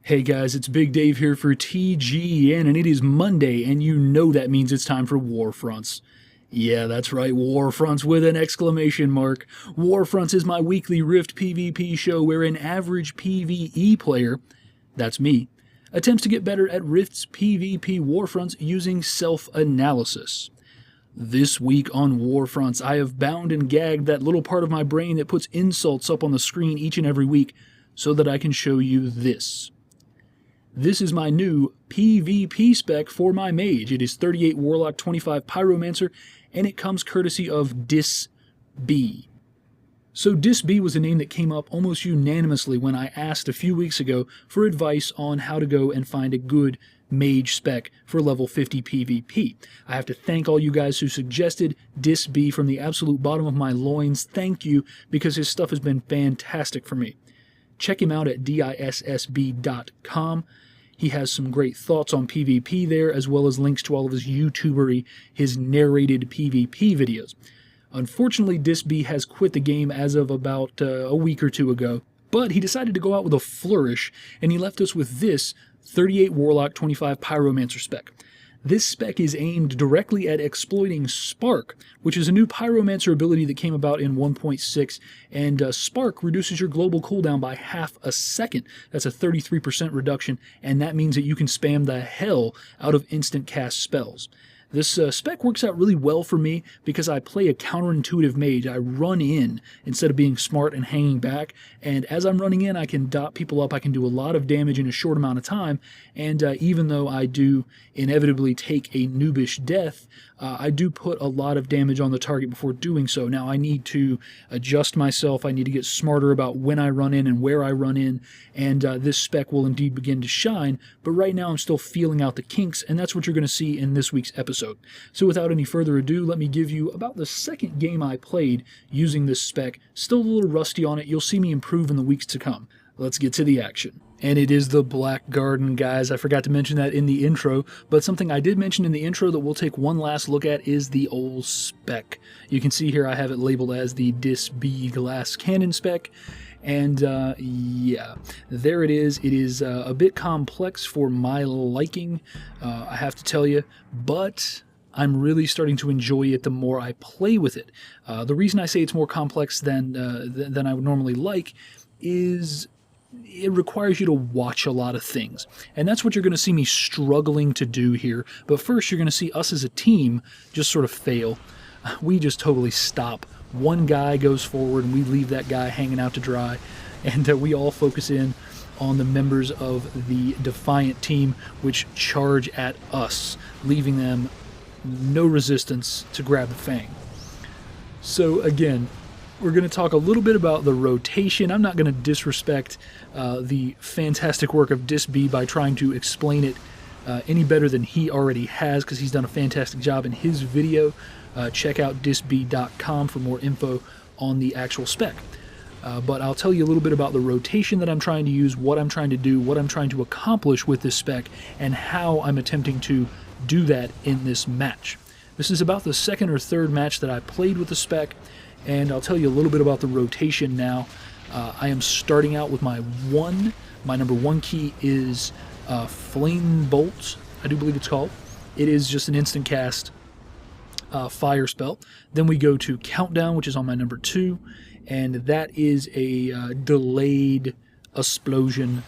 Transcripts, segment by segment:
Hey guys, it's Big Dave here for TGN, and it is Monday, and you know that means it's time for Warfronts. Yeah, that's right, Warfronts with an exclamation mark. Warfronts is my weekly Rift PvP show where an average PvE player, that's me, attempts to get better at Rift's PvP Warfronts using self-analysis. This week on Warfronts, I have bound and gagged that little part of my brain that puts insults up on the screen each and every week so that I can show you this. This is my new PvP spec for my mage. It is 38 Warlock, 25 Pyromancer, and it comes courtesy of Dissb. So Dissb was a name that came up almost unanimously when I asked a few weeks ago for advice on how to go and find a good mage spec for level 50 PvP. I have to thank all you guys who suggested Dissb from the absolute bottom of my loins. Thank you, because his stuff has been fantastic for me. Check him out at dissb.com. He has some great thoughts on PvP there, as well as links to all of his YouTubery, his narrated PvP videos. Unfortunately, Dissb has quit the game as of about a week or two ago, but he decided to go out with a flourish, and he left us with this 38 Warlock, 25 Pyromancer spec. This spec is aimed directly at exploiting Spark, which is a new Pyromancer ability that came about in 1.6, and Spark reduces your global cooldown by half a second. That's a 33% reduction, and that means that you can spam the hell out of instant cast spells. This spec works out really well for me because I play a counterintuitive mage. I run in instead of being smart and hanging back, and as I'm running in, I can dot people up. I can do a lot of damage in a short amount of time, and even though I do inevitably take a noobish death, I do put a lot of damage on the target before doing so. Now, I need to adjust myself. I need to get smarter about when I run in and where I run in, and this spec will indeed begin to shine, but right now I'm still feeling out the kinks, and that's what you're going to see in this week's episode. So without any further ado, let me give you about the second game I played using this spec. Still a little rusty on it. You'll see me improve in the weeks to come. Let's get to the action. And it is the Black Garden, guys. I forgot to mention that in the intro, but something I did mention in the intro that we'll take one last look at is the old spec. You can see here I have it labeled as the Dissb Glass Cannon spec. And yeah, there it is. It is a bit complex for my liking, I have to tell you, but I'm really starting to enjoy it the more I play with it. The reason I say it's more complex than I would normally like is it requires you to watch a lot of things. And that's what you're going to see me struggling to do here. But first, you're going to see us as a team just sort of fail. We just totally stop. One guy goes forward and we leave that guy hanging out to dry, and we all focus in on the members of the Defiant team, which charge at us, leaving them no resistance to grab the Fang. So again, we're going to talk a little bit about the rotation. I'm not going to disrespect the fantastic work of Dissb by trying to explain it any better than he already has, because he's done a fantastic job in his video. Check out dissb.com for more info on the actual spec. But I'll tell you a little bit about the rotation that I'm trying to use, what I'm trying to do, what I'm trying to accomplish with this spec, and how I'm attempting to do that in this match. This is about the second or third match that I played with the spec, and I'll tell you a little bit about the rotation now. I am starting out with my number one key is Flame Bolt, I do believe it's called. It is just an instant cast fire spell. Then we go to Countdown, which is on my number 2, and that is a delayed explosion.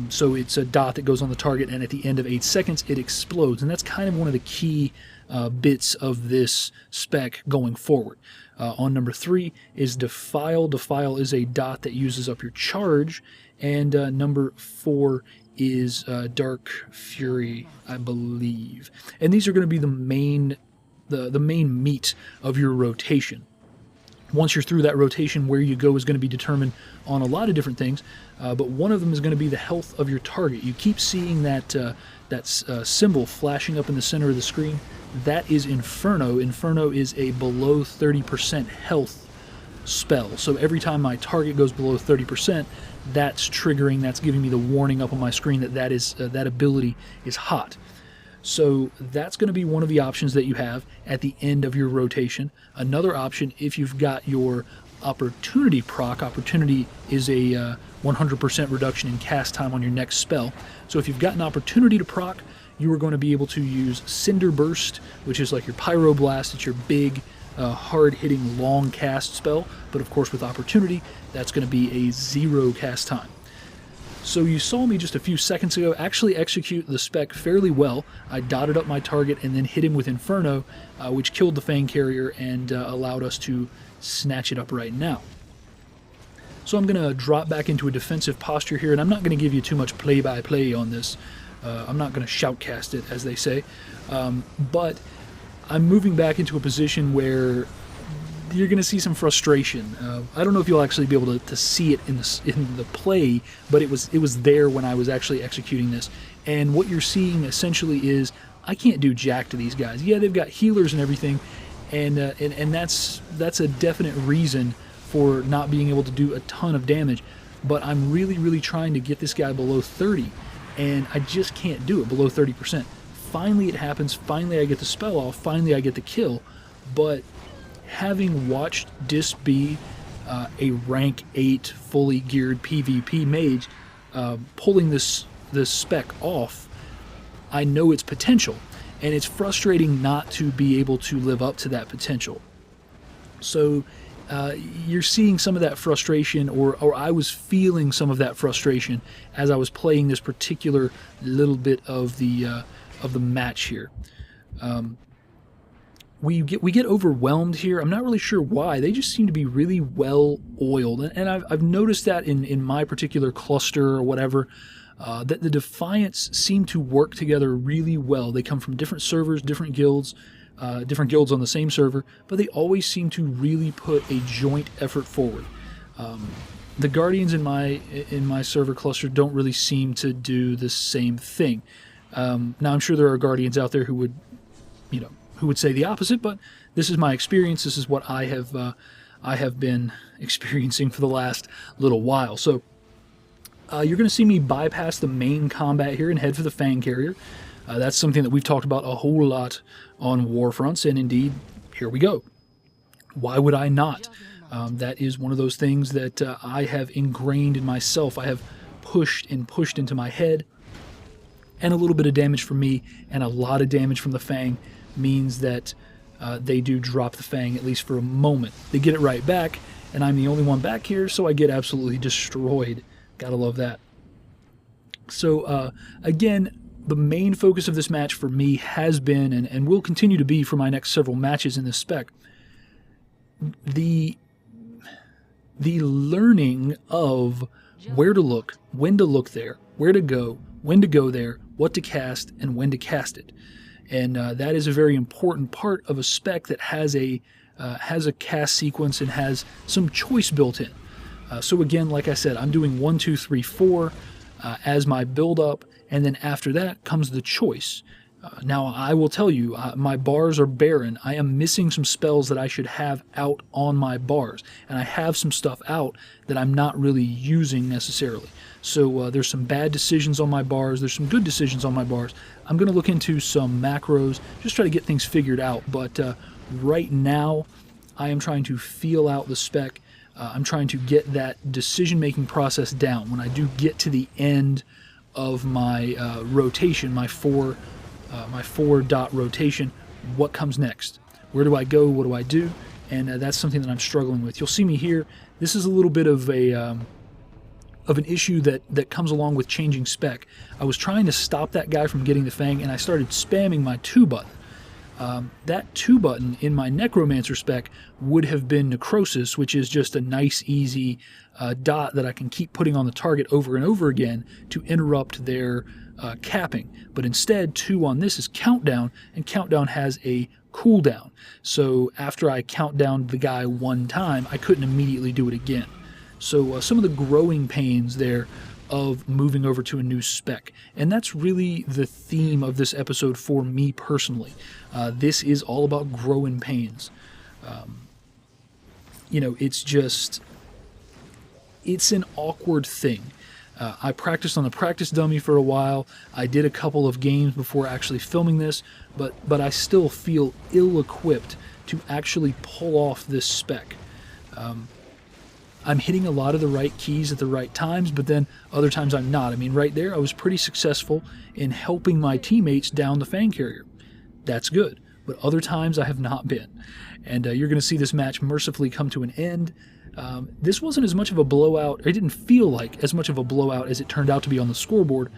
So it's a dot that goes on the target, and at the end of 8 seconds it explodes, and that's kind of one of the key bits of this spec going forward. On number 3 is Defile. Defile is a dot that uses up your charge, and number 4 is Dark Fury, I believe. And these are going to be the main meat of your rotation. Once you're through that rotation, where you go is going to be determined on a lot of different things, but one of them is going to be the health of your target. You keep seeing that symbol flashing up in the center of the screen. That is Inferno. Inferno is a below 30% health spell. So every time my target goes below 30%, that's triggering, that's giving me the warning up on my screen that that ability is hot. So that's going to be one of the options that you have at the end of your rotation. Another option, if you've got your opportunity proc. Opportunity is a 100% reduction in cast time on your next spell. So if you've got an opportunity to proc, you are going to be able to use Cinder Burst, which is like your Pyroblast. It's your big, hard-hitting, long cast spell. But of course, with opportunity, that's going to be a 0 cast time. So you saw me just a few seconds ago actually execute the spec fairly well. I dotted up my target and then hit him with Inferno, which killed the Fang Carrier and allowed us to snatch it up right now. So I'm going to drop back into a defensive posture here, and I'm not going to give you too much play-by-play on this. I'm not going to shoutcast it, as they say. But I'm moving back into a position where you're going to see some frustration. I don't know if you'll actually be able to see it in the play, but it was there when I was actually executing this. And what you're seeing essentially is I can't do jack to these guys. Yeah, they've got healers and everything, and that's a definite reason for not being able to do a ton of damage. But I'm really trying to get this guy below 30, and I just can't do it below 30%. Finally it happens. Finally I get the spell off. Finally I get the kill. But having watched Dissb, a rank 8 fully geared PvP mage, pulling this spec off, I know its potential, and it's frustrating not to be able to live up to that potential. So you're seeing some of that frustration, or I was feeling some of that frustration as I was playing this particular little bit of the match here. We get overwhelmed here. I'm not really sure why. They just seem to be really well oiled, and I've noticed that in my particular cluster or whatever, that the Defiants seem to work together really well. They come from different servers, different guilds on the same server, but they always seem to really put a joint effort forward. The Guardians in my server cluster don't really seem to do the same thing. Now I'm sure there are Guardians out there who would say the opposite, but this is my experience. This is what I have been experiencing for the last little while. So you're going to see me bypass the main combat here and head for the Fang Carrier. That's something that we've talked about a whole lot on Warfronts, and indeed, here we go. Why would I not? That is one of those things that I have ingrained in myself. I have pushed into my head, and a little bit of damage from me and a lot of damage from the Fang means that they do drop the Fang, at least for a moment. They get it right back, and I'm the only one back here, so I get absolutely destroyed. Gotta love that. So again, the main focus of this match for me has been, and will continue to be for my next several matches in this spec, the learning of where to look, when to look there, where to go, when to go there, what to cast, and when to cast it. And that is a very important part of a spec that has a cast sequence and has some choice built in. So again, like I said, I'm doing 1, 2, 3, 4 as my build up, and then after that comes the choice. Now I will tell you, my bars are barren. I am missing some spells that I should have out on my bars, and I have some stuff out that I'm not really using necessarily. So there's some bad decisions on my bars, there's some good decisions on my bars. I'm going to look into some macros, just try to get things figured out, but right now I am trying to feel out the spec. I'm trying to get that decision-making process down. When I do get to the end of my rotation, my four dot rotation, what comes next? Where do I go? What do I do? And that's something that I'm struggling with. You'll see me here. This is a little bit of an issue that comes along with changing spec. I was trying to stop that guy from getting the Fang, and I started spamming my 2 button. That 2 button in my Necromancer spec would have been Necrosis, which is just a nice, easy dot that I can keep putting on the target over and over again to interrupt their capping. But instead, 2 on this is Countdown, and Countdown has a cooldown. So after I count down the guy 1 time, I couldn't immediately do it again. So some of the growing pains there of moving over to a new spec. And that's really the theme of this episode for me personally. This is all about growing pains. It's an awkward thing. I practiced on the practice dummy for a while. I did a couple of games before actually filming this, but I still feel ill-equipped to actually pull off this spec. I'm hitting a lot of the right keys at the right times, but then other times I'm not. I mean, right there, I was pretty successful in helping my teammates down the Fang Carrier. That's good. But other times I have not been. And you're going to see this match mercifully come to an end. This wasn't as much of a blowout. It didn't feel like as much of a blowout as it turned out to be on the scoreboard.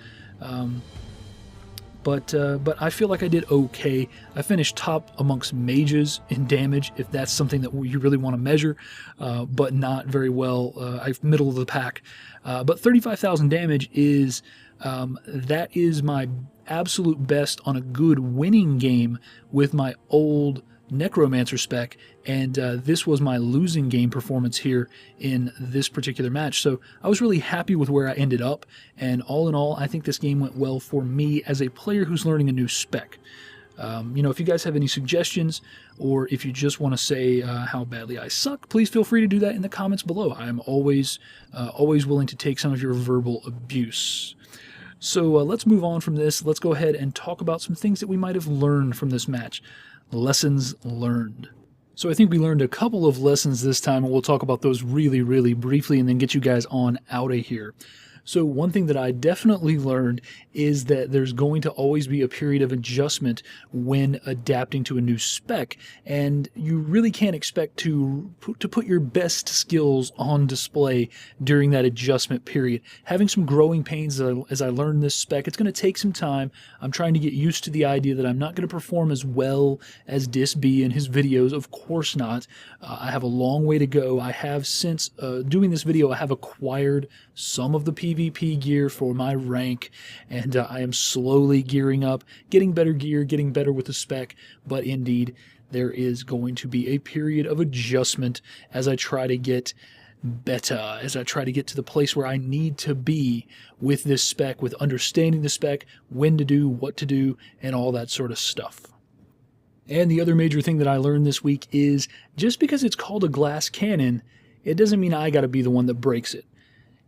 But I feel like I did okay. I finished top amongst mages in damage, if that's something that you really want to measure, but not very well. I'm middle of the pack. But 35,000 damage is, that is my absolute best on a good winning game with my old Necromancer spec, and this was my losing game performance here in this particular match. So I was really happy with where I ended up, and all in all, I think this game went well for me as a player who's learning a new spec. If you guys have any suggestions, or if you just want to say how badly I suck, please feel free to do that in the comments below. I am always willing to take some of your verbal abuse. So let's move on from this. Let's go ahead and talk about some things that we might have learned from this match. Lessons learned. So I think we learned a couple of lessons this time, and we'll talk about those really, really briefly and then get you guys on out of here. So one thing that I definitely learned is that there's going to always be a period of adjustment when adapting to a new spec, and you really can't expect to put your best skills on display during that adjustment period. Having some growing pains as I learn this spec, it's going to take some time. I'm trying to get used to the idea that I'm not going to perform as well as Dissb in his videos. Of course not. I have a long way to go. I have, since doing this video, I have acquired some of the PvP gear for my rank, and I am slowly gearing up, getting better gear, getting better with the spec, but indeed there is going to be a period of adjustment as I try to get better, as I try to get to the place where I need to be with this spec, with understanding the spec, when to do, what to do, and all that sort of stuff. And the other major thing that I learned this week is, just because it's called a glass cannon, it doesn't mean I gotta be the one that breaks it.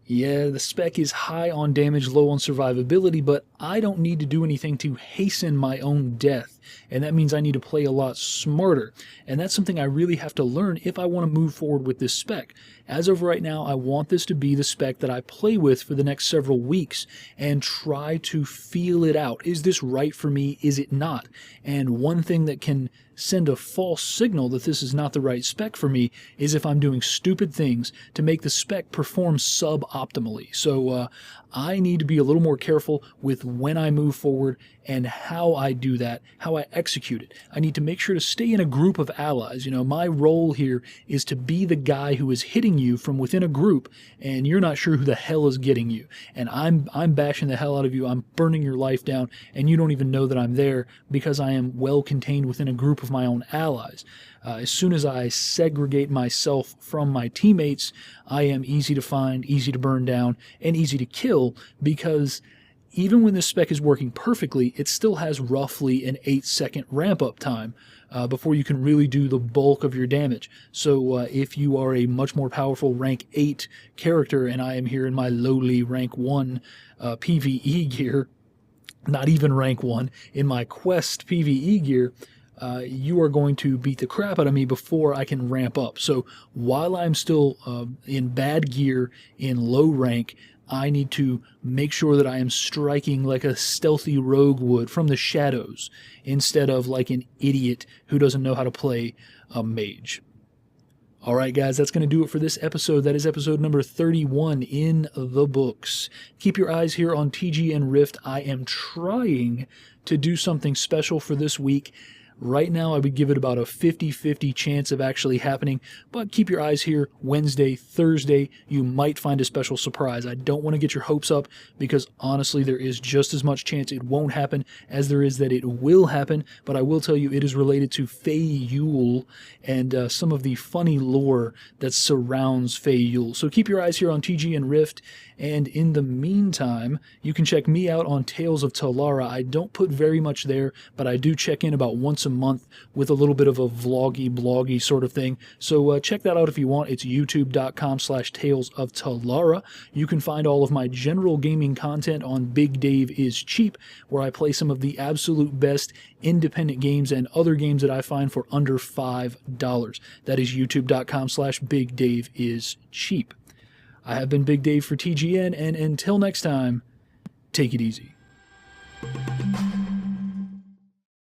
Yeah, the spec is high on damage, low on survivability, but I don't need to do anything to hasten my own death, and that means I need to play a lot smarter, and that's something I really have to learn if I want to move forward with this spec. As of right now, I want this to be the spec that I play with for the next several weeks and try to feel it out. Is this right for me? Is it not? And one thing that can send a false signal that this is not the right spec for me is if I'm doing stupid things to make the spec perform suboptimally. So I need to be a little more careful with when I move forward and how I do that, how I execute it. I need to make sure to stay in a group of allies. My role here is to be the guy who is hitting you from within a group, and you're not sure who the hell is getting you. And I'm bashing the hell out of you. I'm burning your life down, and you don't even know that I'm there because I am well contained within a group of my own allies. As soon as I segregate myself from my teammates, I am easy to find, easy to burn down, and easy to kill, because even when this spec is working perfectly, it still has roughly an 8-second ramp-up time before you can really do the bulk of your damage. So if you are a much more powerful rank 8 character, and I am here in my lowly rank 1 PvE gear, not even rank 1, in my quest PvE gear, you are going to beat the crap out of me before I can ramp up. So while I'm still in bad gear, in low rank, I need to make sure that I am striking like a stealthy rogue would from the shadows, instead of like an idiot who doesn't know how to play a mage. Alright guys, that's going to do it for this episode. That is episode number 31 in the books. Keep your eyes here on TGN Rift. I am trying to do something special for this week. Right now, I would give it about a 50-50 chance of actually happening, but keep your eyes here. Wednesday, Thursday, you might find a special surprise. I don't want to get your hopes up, because honestly, there is just as much chance it won't happen as there is that it will happen, but I will tell you it is related to Fey Yule and some of the funny lore that surrounds Fey Yule. So keep your eyes here on TGN Rift, and in the meantime, you can check me out on Tales of Talara. I don't put very much there, but I do check in about once a month with a little bit of a vloggy, bloggy sort of thing. So check that out if you want. It's youtube.com/Tales of Talara. You can find all of my general gaming content on Big Dave is Cheap, where I play some of the absolute best independent games and other games that I find for under $5. That is youtube.com/Big Dave is Cheap. I have been Big Dave for TGN, and until next time, take it easy.